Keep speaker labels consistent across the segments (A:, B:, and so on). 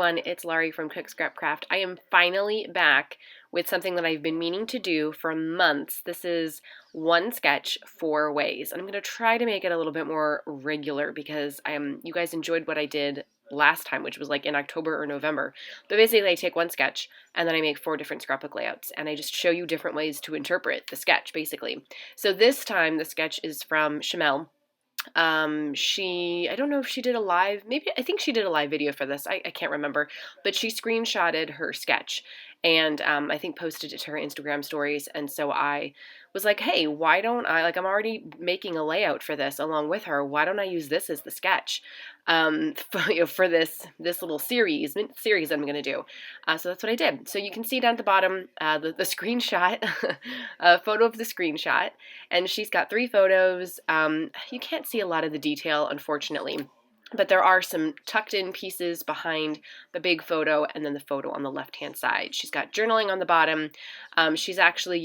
A: everyone, it's Laurie from Cook Scrap Craft. I am finally back with something that I've been meaning to do for months. This is one sketch, 4 ways. And I'm going to try to make it a little bit more regular because you guys enjoyed what I did last time, which was like in October or November. But basically I take one sketch and then I make 4 different scrapbook layouts and I just show you different ways to interpret the sketch basically. So this time the sketch is from Shimelle. I don't know if she did a live, I think she did a live video for this. I can't remember, but she screenshotted her sketch and I think posted it to her Instagram stories. And so I was like, hey, why don't I, I'm already making a layout for this along with her. Why don't I use this as the sketch for this little series I'm going to do. So that's what I did. So you can see down at the bottom the screenshot, a photo of the screenshot. And she's got 3 photos. You can't see a lot of the detail, unfortunately, but there are some tucked in pieces behind the big photo and then the photo on the left-hand side. She's got journaling on the bottom. She's actually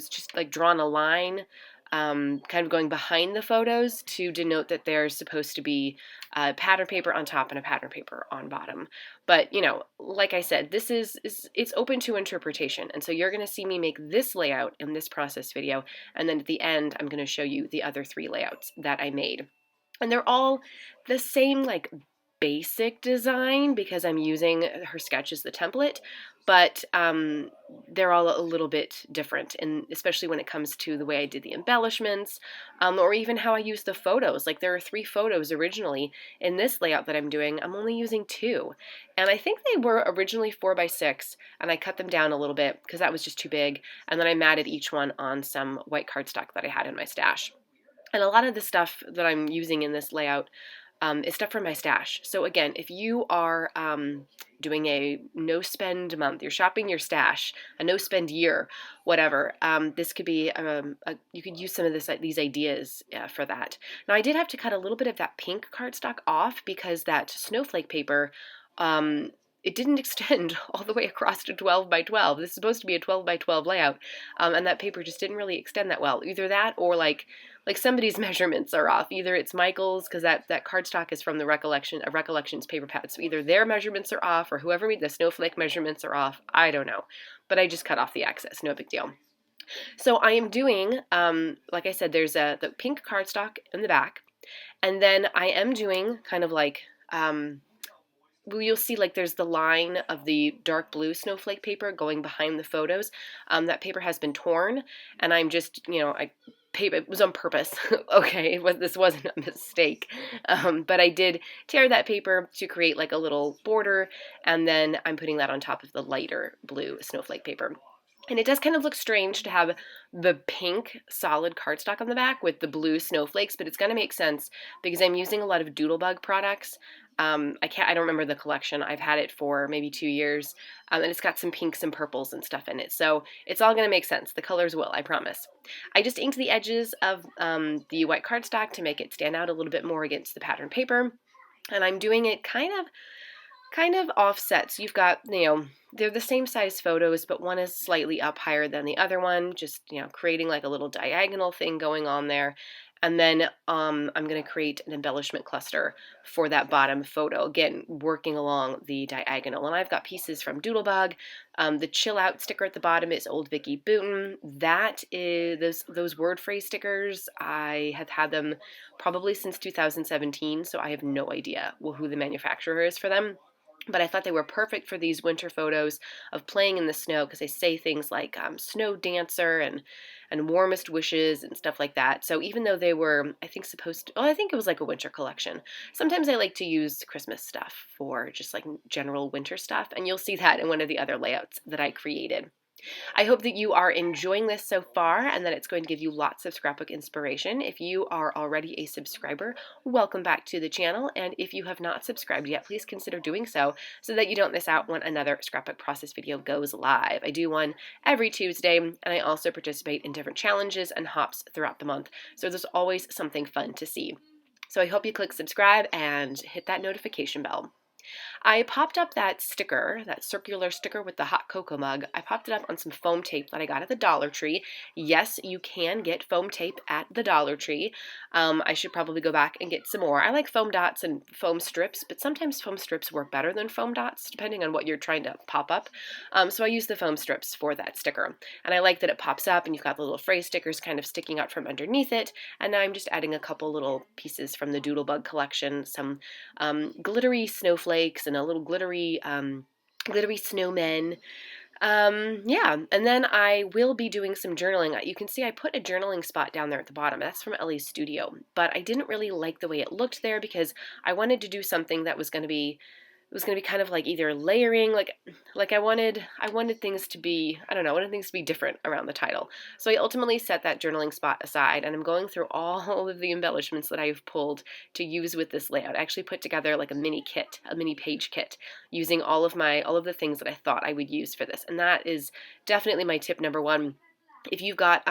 A: just drawn a line kind of going behind the photos to denote that there's supposed to be a pattern paper on top and a pattern paper on bottom. But, like I said, it's open to interpretation. And so you're going to see me make this layout in this process video. And then at the end, I'm going to show you the other 3 layouts that I made. And they're all the same, basic design because I'm using her sketch as the template, but they're all a little bit different, and especially when it comes to the way I did the embellishments, or even how I use the photos. There are 3 photos originally in this layout that I'm doing. I'm only using 2, and I think they were originally 4x6, and I cut them down a little bit because that was just too big, and then I matted each one on some white cardstock that I had in my stash. And a lot of the stuff that I'm using in this layout is stuff from my stash. So again, if you are doing a no-spend month, you're shopping your stash, a no-spend year, whatever, this could be, you could use some of these ideas for that. Now I did have to cut a little bit of that pink cardstock off because that snowflake paper, it didn't extend all the way across to 12 by 12. This is supposed to be a 12 by 12 layout, and that paper just didn't really extend that well. Either that or like somebody's measurements are off. Either it's Michael's, because that cardstock is from the Recollections paper pad. So either their measurements are off or whoever made the snowflake measurements are off. I don't know. But I just cut off the excess. No big deal. So I am doing, like I said, there's the pink cardstock in the back. And then I am doing kind of you'll see there's the line of the dark blue snowflake paper going behind the photos. That paper has been torn, and I'm just, it was on purpose. Okay, this wasn't a mistake. But I did tear that paper to create a little border, and then I'm putting that on top of the lighter blue snowflake paper. And it does kind of look strange to have the pink solid cardstock on the back with the blue snowflakes, but it's going to make sense because I'm using a lot of Doodlebug products. I don't remember the collection. I've had it for maybe 2 years, and it's got some pinks and purples and stuff in it. So it's all going to make sense. The colors will, I promise. I just inked the edges of the white cardstock to make it stand out a little bit more against the pattern paper. And I'm doing it kind of offset. So you've got, they're the same size photos, but one is slightly up higher than the other one, just, creating a little diagonal thing going on there. And then I'm going to create an embellishment cluster for that bottom photo, again, working along the diagonal. And I've got pieces from Doodlebug. The Chill Out sticker at the bottom is Old Vicky Booten. That is those word phrase stickers. I have had them probably since 2017, so I have no idea who the manufacturer is for them. But I thought they were perfect for these winter photos of playing in the snow because they say things like snow dancer and warmest wishes and stuff like that. So even though they were, I think it was a winter collection. Sometimes I like to use Christmas stuff for just general winter stuff. And you'll see that in one of the other layouts that I created. I hope that you are enjoying this so far and that it's going to give you lots of scrapbook inspiration. If you are already a subscriber, welcome back to the channel. And if you have not subscribed yet, please consider doing so that you don't miss out when another scrapbook process video goes live. I do one every Tuesday, and I also participate in different challenges and hops throughout the month. So there's always something fun to see. So I hope you click subscribe and hit that notification bell. I popped up that sticker, that circular sticker with the hot cocoa mug. I popped it up on some foam tape that I got at the Dollar Tree. Yes, you can get foam tape at the Dollar Tree. I should probably go back and get some more. I like foam dots and foam strips, but sometimes foam strips work better than foam dots, depending on what you're trying to pop up. So I use the foam strips for that sticker. And I like that it pops up and you've got the little phrase stickers kind of sticking out from underneath it. And now I'm just adding a couple little pieces from the Doodlebug collection, some glittery snowflakes and a little glittery snowmen. Yeah, and then I will be doing some journaling. You can see I put a journaling spot down there at the bottom. That's from Ellie's studio, but I didn't really like the way it looked there because I wanted to do something that was going to be kind of like either layering, like I wanted things to be, I don't know, I wanted things to be different around the title. So I ultimately set that journaling spot aside, and I'm going through all of the embellishments that I've pulled to use with this layout. I actually put together like a mini kit, a mini page kit, using all of the things that I thought I would use for this. And that is definitely my tip number one. If you've got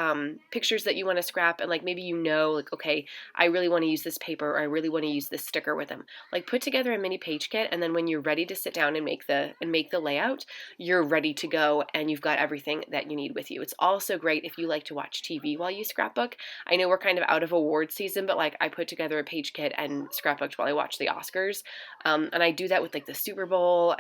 A: pictures that you want to scrap and like maybe like, okay, I really want to use this paper or I really want to use this sticker with them, like put together a mini page kit, and then when you're ready to sit down and make the layout, you're ready to go and you've got everything that you need with you. It's also great if you like to watch TV while you scrapbook. I know we're kind of out of award season, but like I put together a page kit and scrapbooked while I watch the Oscars, and I do that with like the Super Bowl.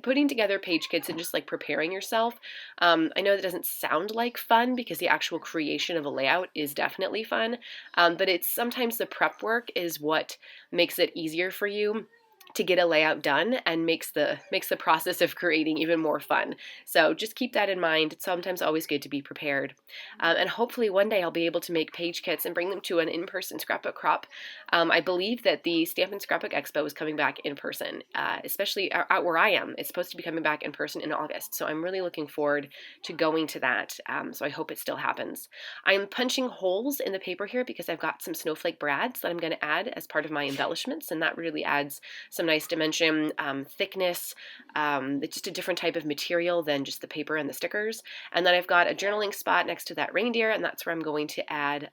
A: Putting together page kits and just like preparing yourself. I know that doesn't sound like fun because the actual creation of a layout is definitely fun, but it's sometimes the prep work is what makes it easier for you to get a layout done and makes the process of creating even more fun. So just keep that in mind. It's sometimes always good to be prepared. And hopefully one day I'll be able to make page kits and bring them to an in-person scrapbook crop. I believe that the Stampin' Scrapbook Expo is coming back in person, especially out where I am. It's supposed to be coming back in person in August. So I'm really looking forward to going to that. So I hope it still happens. I'm punching holes in the paper here because I've got some snowflake brads that I'm going to add as part of my embellishments, and that really adds some nice dimension, thickness. It's just a different type of material than just the paper and the stickers. And then I've got a journaling spot next to that reindeer, and that's where I'm going to add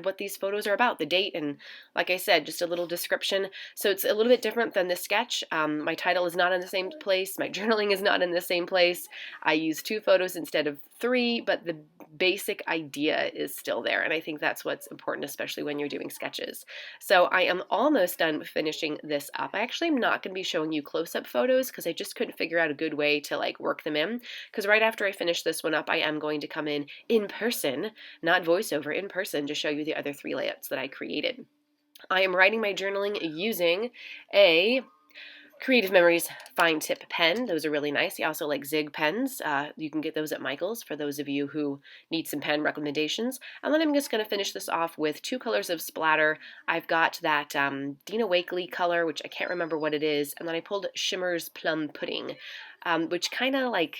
A: what these photos are about, the date, and like I said, just a little description. So it's a little bit different than this sketch. My title is not in the same place. My journaling is not in the same place. I use 2 photos instead of 3, but the basic idea is still there. And I think that's what's important, especially when you're doing sketches. So I am almost done with finishing this up. I actually am not going to be showing you close-up photos because I just couldn't figure out a good way to like work them in. Because right after I finish this one up, I am going to come in person, not voiceover, in person to show you the other 3 layouts that I created. I am writing my journaling using a Creative Memories fine tip pen. Those are really nice. I also like Zig pens. You can get those at Michael's for those of you who need some pen recommendations. And then I'm just going to finish this off with 2 colors of splatter. I've got that Dina Wakley color, which I can't remember what it is, and then I pulled Shimmer's Plum Pudding, which kind of like,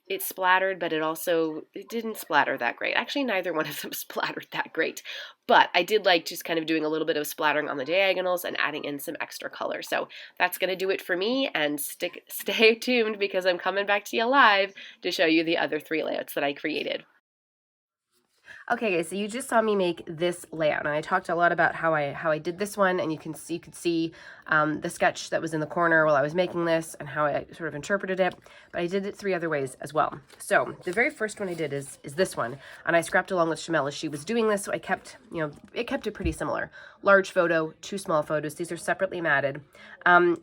A: it splattered, but it didn't splatter that great. Actually, neither one of them splattered that great. But I did like just kind of doing a little bit of splattering on the diagonals and adding in some extra color. So that's going to do it for me, and stay tuned because I'm coming back to you live to show you the other 3 layouts that I created. Okay, guys, so you just saw me make this layout, and I talked a lot about how I did this one, and you could see the sketch that was in the corner while I was making this and how I sort of interpreted it, but I did it 3 other ways as well. So the very first one I did is this one, and I scrapped along with Shimelle as she was doing this, so I kept, it kept it pretty similar. Large photo, 2 small photos. These are separately matted, and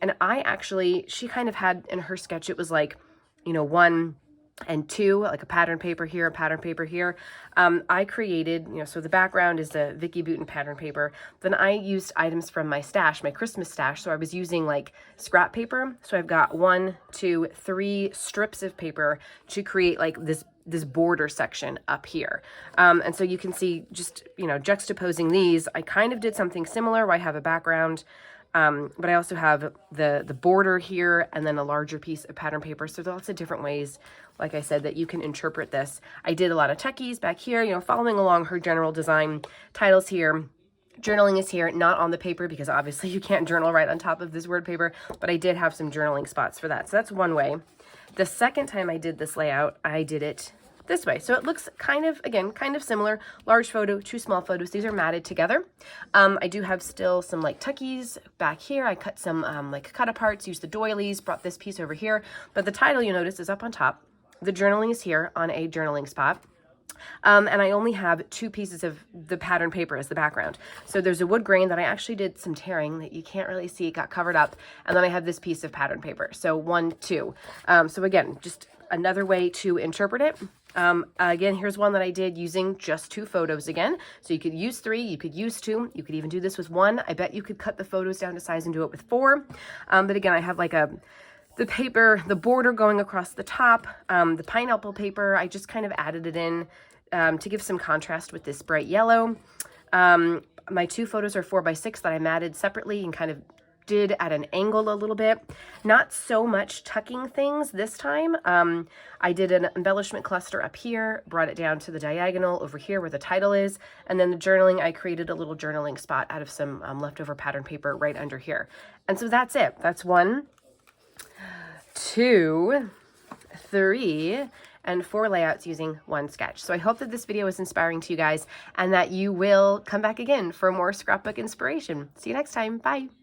A: she kind of had in her sketch, it was like, 1 and 2, like a pattern paper here, a pattern paper here. I created, so the background is the Vicky Bouton pattern paper. Then I used items from my stash, my Christmas stash. So I was using like scrap paper. So I've got 1, 2, 3 strips of paper to create like this border section up here. And so you can see just, juxtaposing these, I kind of did something similar where I have a background, but I also have the border here and then a larger piece of pattern paper. So there's lots of different ways, like I said, that you can interpret this. I did a lot of techies back here, following along her general design. Titles here. Journaling is here, not on the paper because obviously you can't journal right on top of this word paper, but I did have some journaling spots for that. So that's one way. The second time I did this layout, I did it this way. So it looks kind of, again, kind of similar. Large photo, two small photos. These are matted together. I do have still some like tuckies back here. I cut some like cut aparts, used the doilies, brought this piece over here. But the title, you notice, is up on top. The journaling is here on a journaling spot. And I only have two pieces of the pattern paper as the background. So there's a wood grain that I actually did some tearing that you can't really see. It got covered up. And then I have this piece of pattern paper. So 1, 2. So again, just another way to interpret it. Again, here's one that I did using just 2 photos again. So you could use 3, you could use 2, you could even do this with 1. I bet you could cut the photos down to size and do it with 4. But again, I have like the paper, the border going across the top, the pineapple paper, I just kind of added it in to give some contrast with this bright yellow. My 2 photos are 4x6 that I matted separately and kind of did at an angle a little bit. Not so much tucking things this time. I did an embellishment cluster up here, brought it down to the diagonal over here where the title is, and then the journaling, I created a little journaling spot out of some leftover pattern paper right under here. And so that's it. That's 1, 2, 3, and 4 layouts using 1 sketch. So I hope that this video was inspiring to you guys and that you will come back again for more scrapbook inspiration. See you next time. Bye.